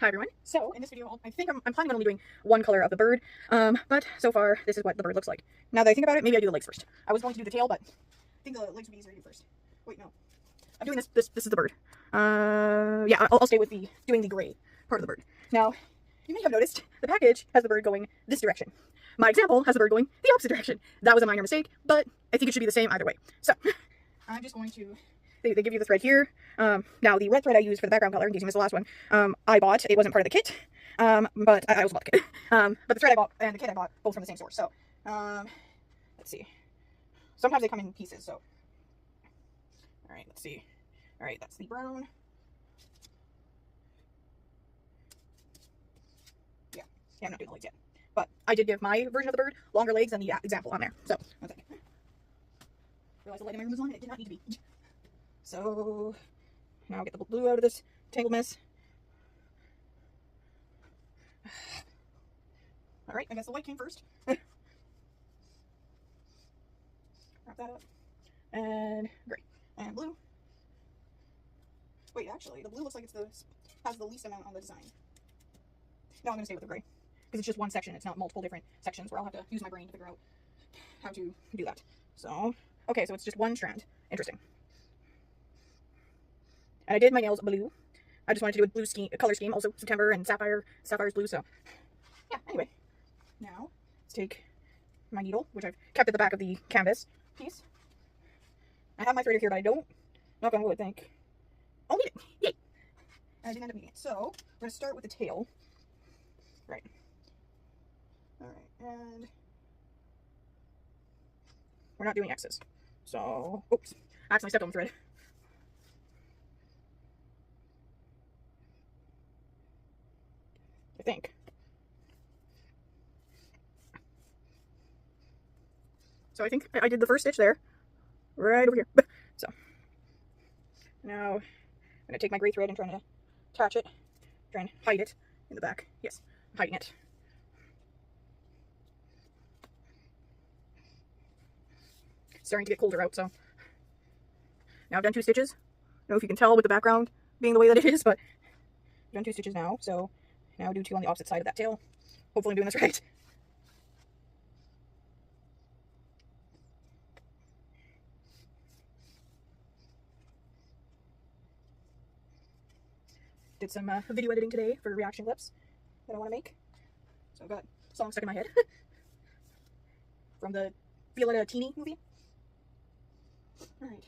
Hi everyone. So in this video, I think I'm planning on only doing one color of the bird, but so far this is what the bird looks like. Now that I think about it, maybe I do the legs first. I was going to do the tail, but I think the legs would be easier to do first. Wait, no. I'm doing this. This is the bird. Yeah, I'll stay with doing the gray part of the bird. Now, you may have noticed the package has the bird going this direction. My example has the bird going the opposite direction. That was a minor mistake, but I think it should be the same either way. So I'm just going to. They give you the thread here. Now, the red thread I used for the background color, in case you missed the last one, I bought. It wasn't part of the kit, but I also bought the kit. But the thread I bought and the kit I bought both from the same source. So, let's see. Sometimes they come in pieces, so. All right, let's see. All right, that's the brown. Yeah, I'm not doing the legs yet. But I did give my version of the bird longer legs than the example on there. So, one second. Realized the light in my room was on and it did not need to be. So, now I'll get the blue out of this tangled mess. Alright, I guess the white came first. Wrap that up. And gray. And blue. Wait, actually, the blue looks like has the least amount on the design. No, I'm going to stay with the gray. Because it's just one section. It's not multiple different sections where I'll have to use my brain to figure out how to do that. So, okay, so it's just one strand. Interesting. And I did my nails blue. I just wanted to do a blue scheme, a color scheme. Also September and Sapphire's blue. So yeah, anyway. Now, let's take my needle, which I've kept at the back of the canvas piece. I have my threader here, but I don't, knock on wood, think. Oh, need it. Yay! And I didn't end up needing it. So, we're going to start with the tail. Right. Alright, and we're not doing X's. So, oops. I accidentally stepped on the thread. I think. So I think I did the first stitch there, right over here. So now I'm gonna take my gray thread and try to attach it, try and hide it in the back. Yes, I'm hiding it. It's starting to get colder out, so now I've done 2 stitches. I don't know if you can tell with the background being the way that it is, but I've done 2 stitches now, so now do 2 on the opposite side of that tail. Hopefully I'm doing this right. Did some video editing today for reaction clips that I want to make. So I've got songs stuck in my head from the Feel It a Teeny movie. Alright.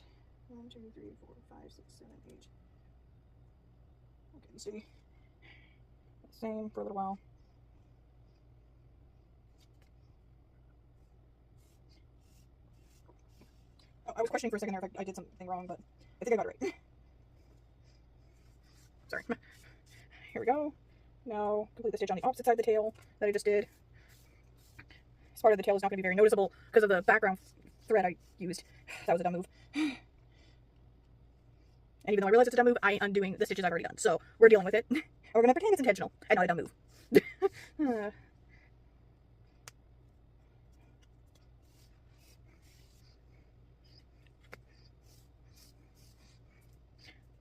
1, 2, 3, 4, 5, 6, 7, 8. Okay, let's see. Same for a little while. Oh, I was questioning for a second there if I did something wrong, but I think I got it right. Sorry. Here we go. Now complete the stitch on the opposite side of the tail that I just did. This part of the tail is not going to be very noticeable because of the background thread I used. That was a dumb move. And even though I realize it's a dumb move, I ain't undoing the stitches I've already done. So we're dealing with it. We're going to pretend it's intentional and not a dumb move. Now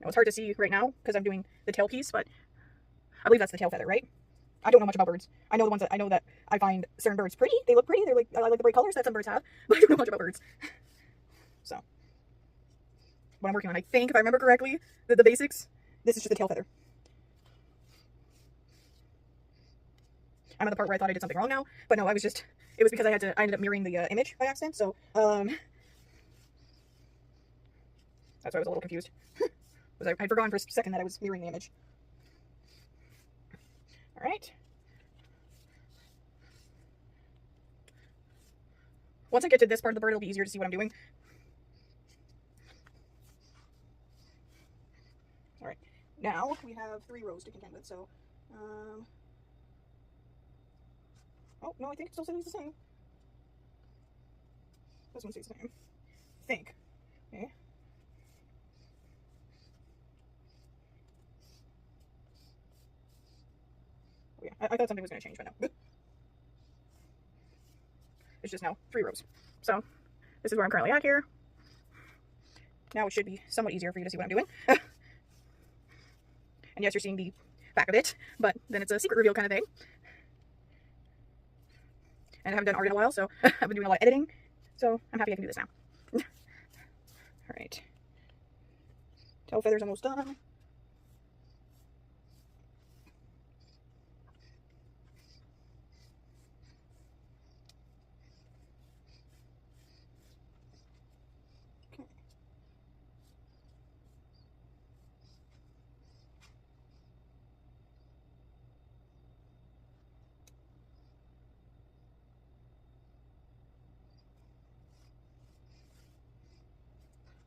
it's hard to see right now because I'm doing the tail piece, but I believe that's the tail feather, right? I don't know much about birds. I know the ones that I know that I find certain birds pretty. They look pretty. They're like, I like the bright colors that some birds have, but I don't know much about birds. So what I'm working on, I think, if I remember correctly, the basics, this is just the tail feather. I'm at the part where I thought I did something wrong now, but no, it was because I ended up mirroring the image by accident, so, that's why I was a little confused. Because I'd forgotten for a second that I was mirroring the image. Alright. Once I get to this part of the bird, it'll be easier to see what I'm doing. Alright. Now, we have 3 rows to contend with, so, oh, no, I think it still stays the same. This one stays the same. I think. Okay. Oh, yeah, I thought something was going to change, but no. It's just now 3 rows. So, this is where I'm currently at here. Now it should be somewhat easier for you to see what I'm doing. And yes, you're seeing the back of it, but then it's a secret reveal kind of thing. And I haven't done art in a while, so I've been doing a lot of editing, so I'm happy I can do this now. Alright. Tail feather's almost done. Okay.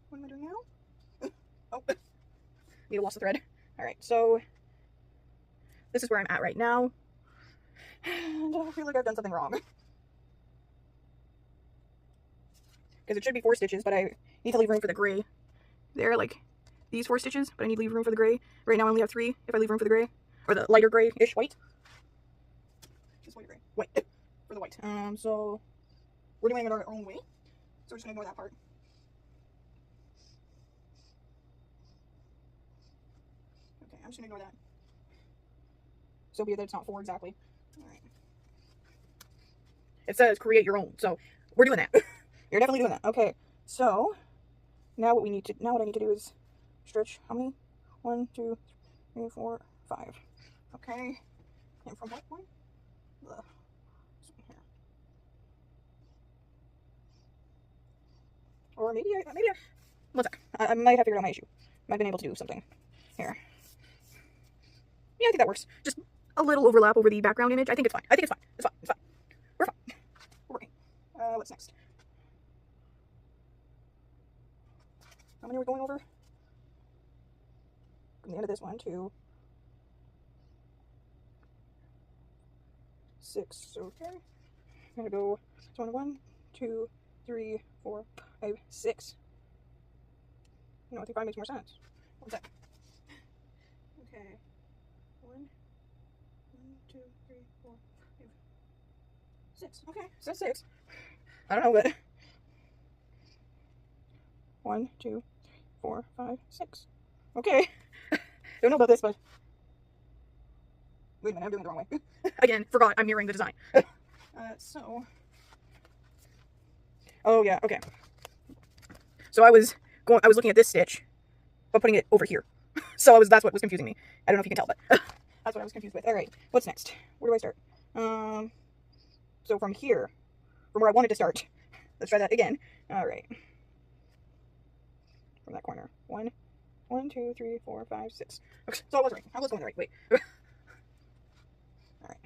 What am I doing now? Oh, need to lost the thread. Alright, so this is where I'm at right now. And I feel like I've done something wrong. Because it should be 4 stitches, but I need to leave room for the gray. There, like these 4 stitches, but I need to leave room for the gray. Right now I only have 3 if I leave room for the gray. Or the lighter gray-ish white. Just white or gray? White. For the white. So we're doing it our own way. So we're just gonna ignore that part. Okay, I'm just gonna ignore that. So be it that it's not 4 exactly. Alright. It says create your own, so we're doing that. You're definitely doing that. Okay, so now what I need to do is stretch how many? 1, 2, 3, 4, 5. Okay. And from what point? This one here. Or maybe one sec. I might have figured out my issue. Might have been able to do something. Here. Yeah, I think that works. Just a little overlap over the background image. I think it's fine. It's fine. We're fine. We're working. What's next? How many are we going over? From the end of this one to 6. Okay. I'm gonna go 1, 2, 3, 4, 5, 6. You know, I think 5 makes more sense. One sec. Okay. 1, 2, 3, 4, 5, 6. Okay, so 6. I don't know, but 1, 2, 4, 5, 6. Okay. Don't know about this, but wait a minute, I'm doing it the wrong way. Again, forgot I'm mirroring the design. So oh yeah, okay. So I was looking at this stitch, but putting it over here. So that's what was confusing me. I don't know if you can tell, but that's what I was confused with. All right, what's next? Where do I start? So from here, from where I wanted to start. Let's try that again. All right. From that corner. 1, 2, 3, 4, 5, 6. Okay, so I was right. I was going the right way. All right.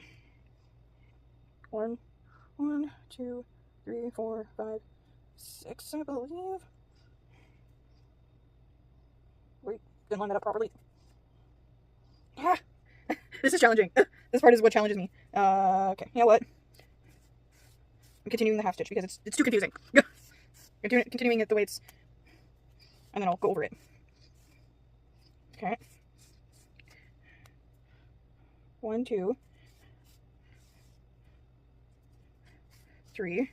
1, 2, 3, 4, 5, 6, I believe. Wait, didn't line that up properly. Ah, this is challenging. This part is what challenges me. Okay, you know what? I'm continuing the half stitch because it's too confusing. Continuing it the way it's, and then I'll go over it. Okay. 1, 2, 3,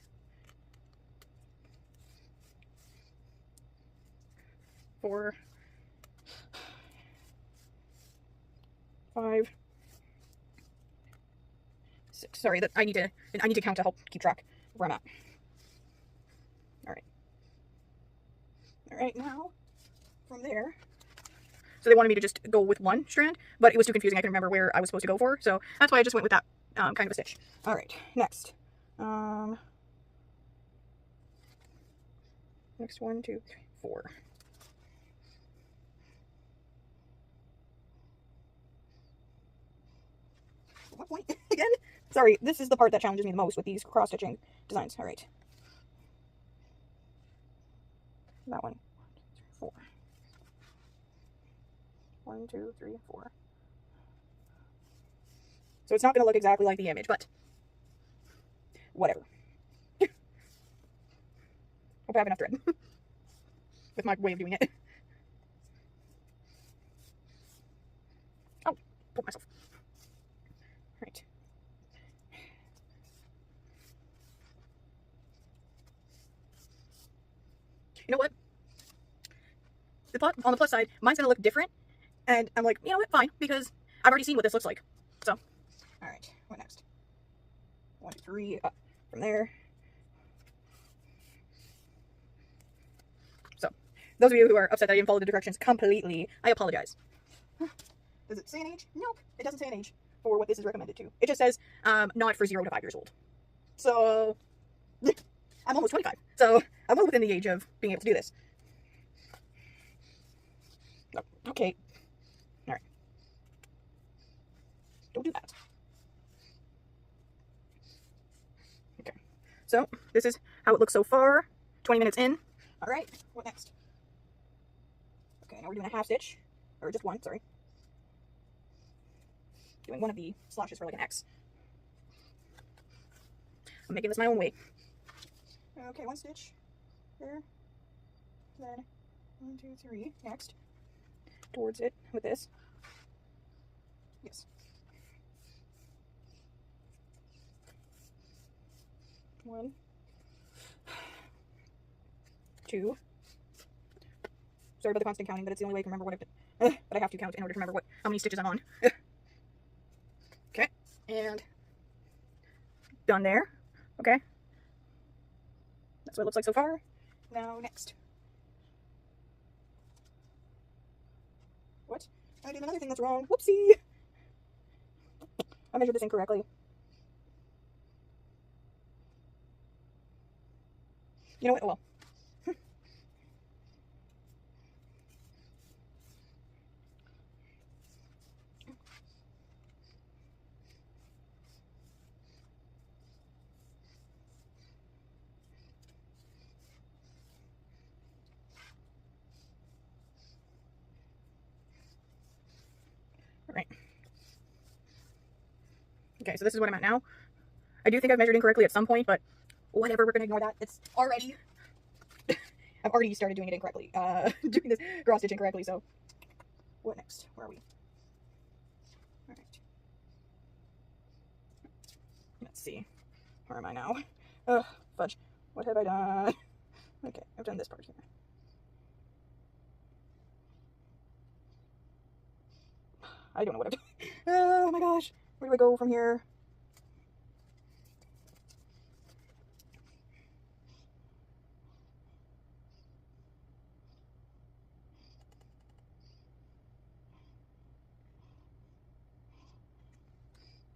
4, 5, 6. Sorry, that I need to count to help keep track of where I'm at. All right, now from there. So they wanted me to just go with 1 strand, but it was too confusing. I couldn't remember where I was supposed to go for, so that's why I just went with that kind of a stitch. All right, next. Next 1, 2, 3, 4. What point again? Sorry, this is the part that challenges me the most with these cross-stitching designs. All right. That one. 4. 1, 2, 3, 4. So it's not going to look exactly like the image, but whatever. Hope I have enough thread with my way of doing it. Oh, pulled myself. Right. You know what? On the plus side, mine's gonna look different, and I'm like, you know what, fine, because I've already seen what this looks like. So, all right, what next? 1, 2, 3, up from there. So, those of you who are upset that I didn't follow the directions completely, I apologize. Does it say an age? Nope, it doesn't say an age for what this is recommended to. It just says not for 0 to 5 years old. So, I'm almost 25, so I'm well within the age of being able to do this. Oh, okay. All right. Don't do that. Okay. So, this is how it looks so far. 20 minutes in. All right. What next? Okay, now we're doing a half stitch. Or just one, sorry. Doing one of the slashes for like an X. I'm making this my own way. Okay, 1 stitch. There. Then 1, 2, 3. Next. Towards it with this. Yes. 1, 2. Sorry about the constant counting, but it's the only way I can remember what I've done. But I have to count in order to remember how many stitches I'm on. Okay, and done there. Okay, that's what it looks like so far. Now next. What? I did another thing that's wrong. Whoopsie! I measured this incorrectly. You know what? Oh well. Alright. Okay, so this is what I'm at now. I do think I've measured incorrectly at some point, but whatever, we're gonna ignore that. It's already... I've already started doing it incorrectly. Doing this cross stitch incorrectly, so... What next? Where are we? Alright. Let's see. Where am I now? Ugh, fudge. What have I done? Okay, I've done this part here. I don't know what I've done. Oh my gosh. Where do I go from here?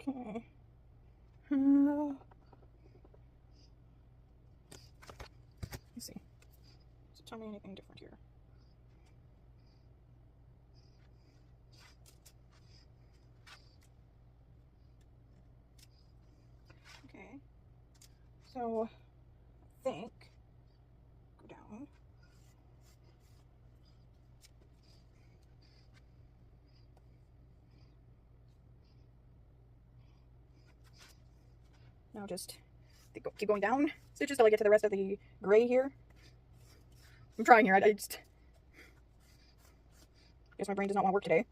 Okay. Let's see. Does it tell me anything different here? Okay. So, I think, go down. Now just keep going down stitches till I get to the rest of the gray here. I'm trying here. I just guess my brain does not want to work today.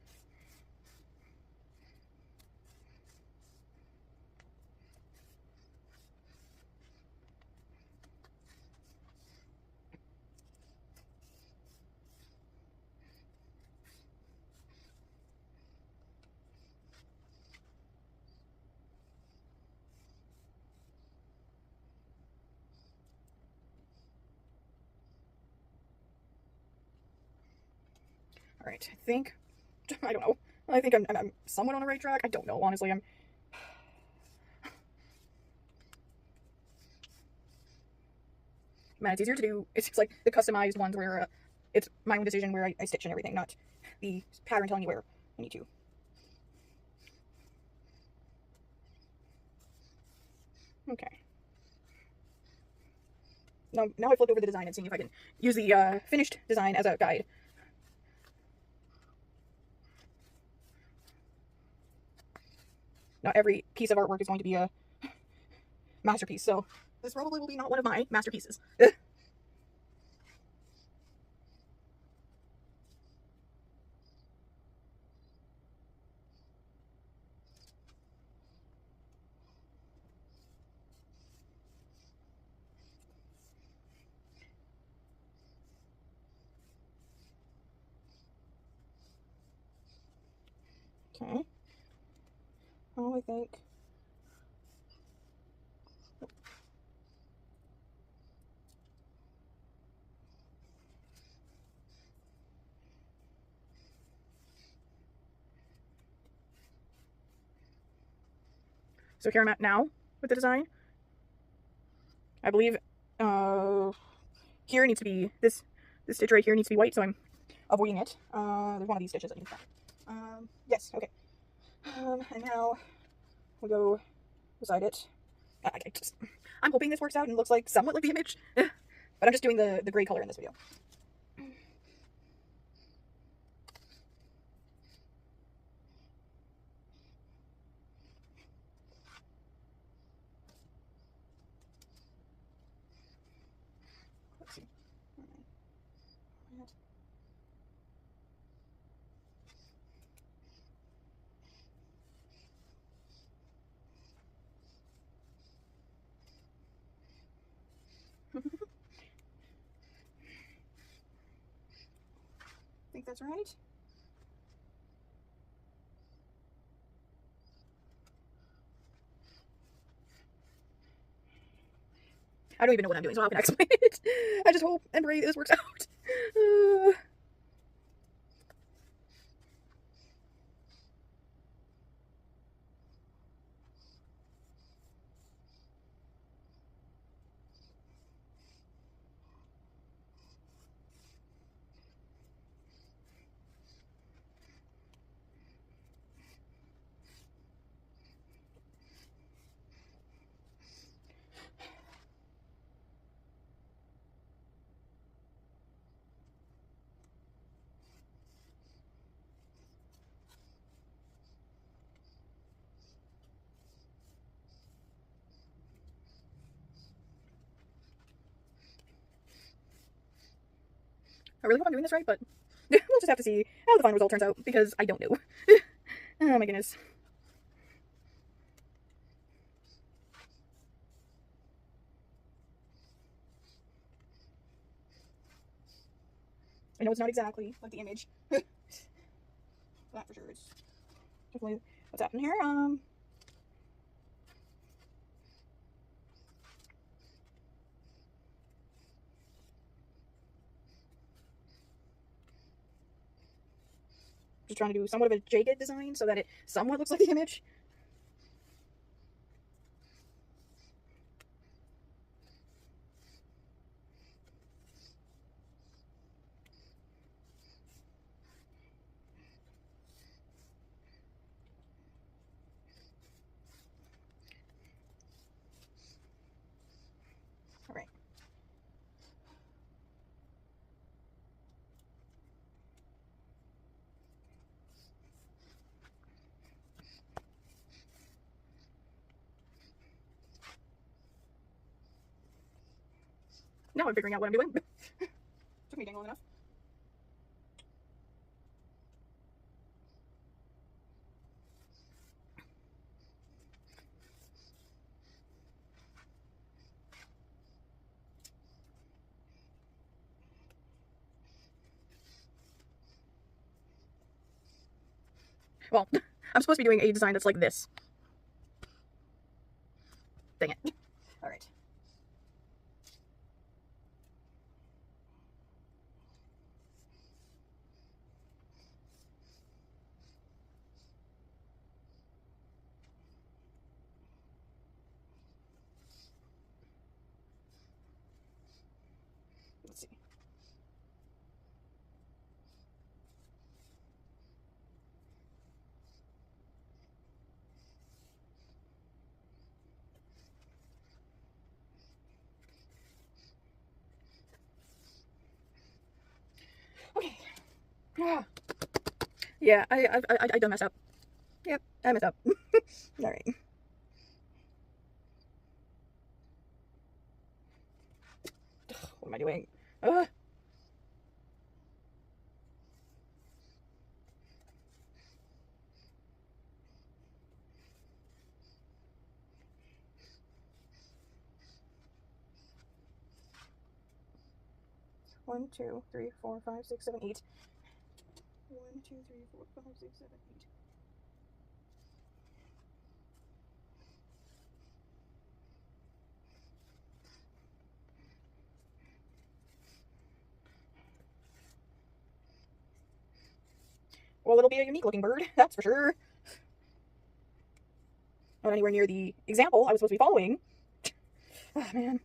Alright, I think, I don't know. I think I'm somewhat on the right track. I don't know, honestly. Man, it's easier to do, it's like the customized ones where it's my own decision where I stitch and everything, not the pattern telling you where I need to. Okay. Now I flipped over the design and seeing if I can use the finished design as a guide. Not every piece of artwork is going to be a masterpiece, so this probably will be not one of my masterpieces. Okay, Oh, I think. So here I'm at now with the design. I believe here needs to be this stitch right here needs to be white, so I'm avoiding it. There's one of these stitches that needs that. Yes, okay. And now we'll go beside it. I'm hoping this works out and looks like somewhat like the image, but I'm just doing the gray color in this video. Let's see. Think that's right? I don't even know what I'm doing, so how can I explain it? I just hope and pray this works out. I really hope I'm doing this right, but we'll just have to see how the final result turns out, because I don't know. Oh my goodness. I know it's not exactly like the image. That for sure is definitely what's happening here. Just trying to do somewhat of a jagged design so that it somewhat looks like the image. All right. Now I'm figuring out what I'm doing. Took me dang long enough. Well, I'm supposed to be doing a design that's like this. Dang it. All right. Let's see. Okay. Yeah, I done messed up. Yep, I messed up. All right. What am I doing? 1, 2, 3, 4, 5, 6, 7, 8. 1, 2, 3, 4, 5, 6, 7, 8. Well, it'll be a unique looking bird, that's for sure. Not anywhere near the example I was supposed to be following. Oh, man.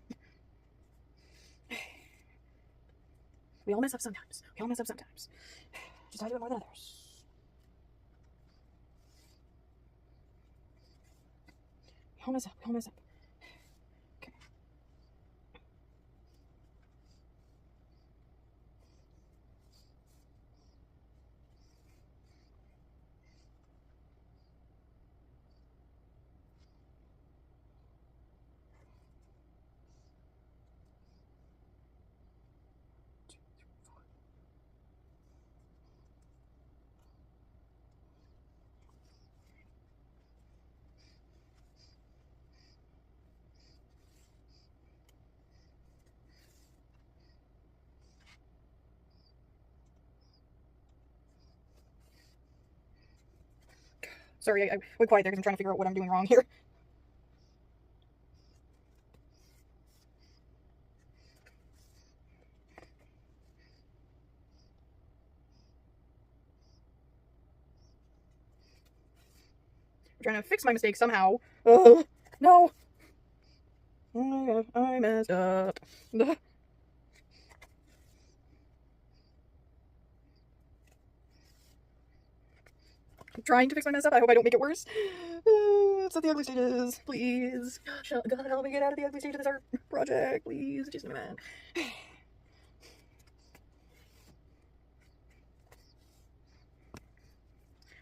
We all mess up sometimes. We all mess up sometimes. Just I do it more than others. We all mess up. We all mess up. Okay. Sorry, I went quiet there because I'm trying to figure out what I'm doing wrong here. I'm trying to fix my mistake somehow. Oh, no! Oh my god, I messed up. I'm trying to fix my mess up. I hope I don't make it worse. It's at the ugly stages. Please. God, help me get out of the ugly stage of this art project. Please. Just a minute.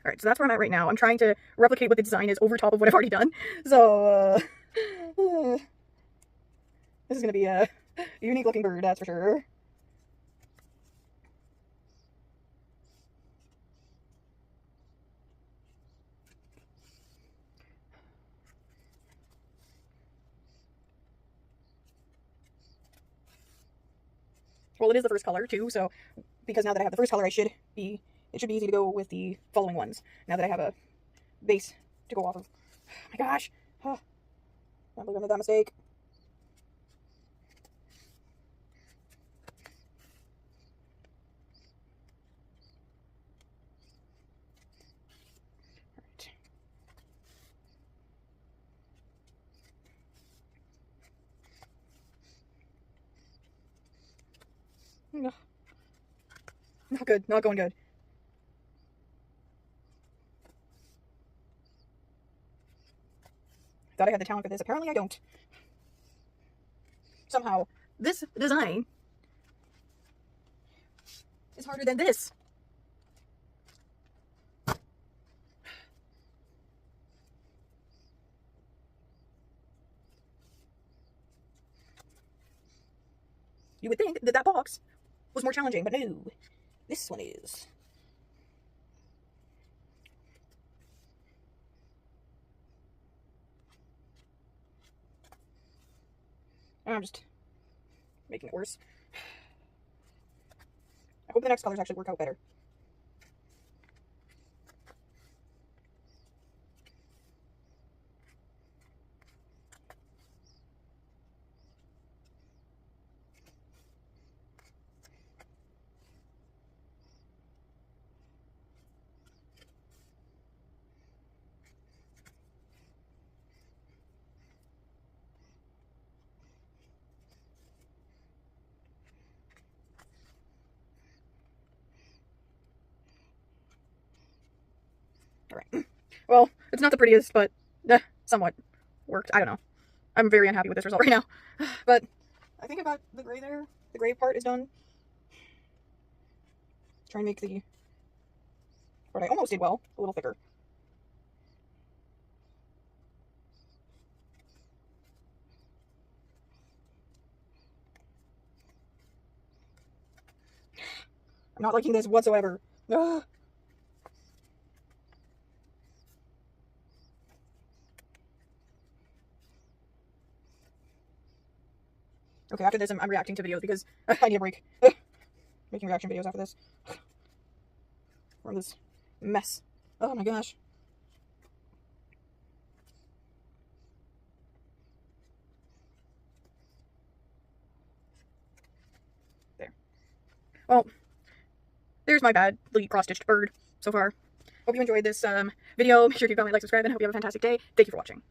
Alright, so that's where I'm at right now. I'm trying to replicate what the design is over top of what I've already done. So, this is going to be a unique looking bird, that's for sure. Well, it is the first color, too, so because now that I have the first color, it should be easy to go with the following ones, now that I have a base to go off of. Oh my gosh! Oh, can't believe I made that mistake. No. Not good. Not going good. I thought I had the talent for this. Apparently I don't. Somehow, this design is harder than this. You would think that that box was more challenging, but no. This one is. I'm just making it worse. I hope the next colors actually work out better. Alright. Well, it's not the prettiest, but somewhat worked. I don't know. I'm very unhappy with this result right now. But I think I got the gray there. The gray part is done. Try and make the part I almost did well a little thicker. I'm not liking this whatsoever. Ugh. Okay, after this, I'm reacting to videos because I need a break. Making reaction videos after this. From this mess. Oh my gosh. There. Well, there's my badly cross-stitched bird. so far. Hope you enjoyed this video. Make sure to comment, like, subscribe, and hope you have a fantastic day. Thank you for watching.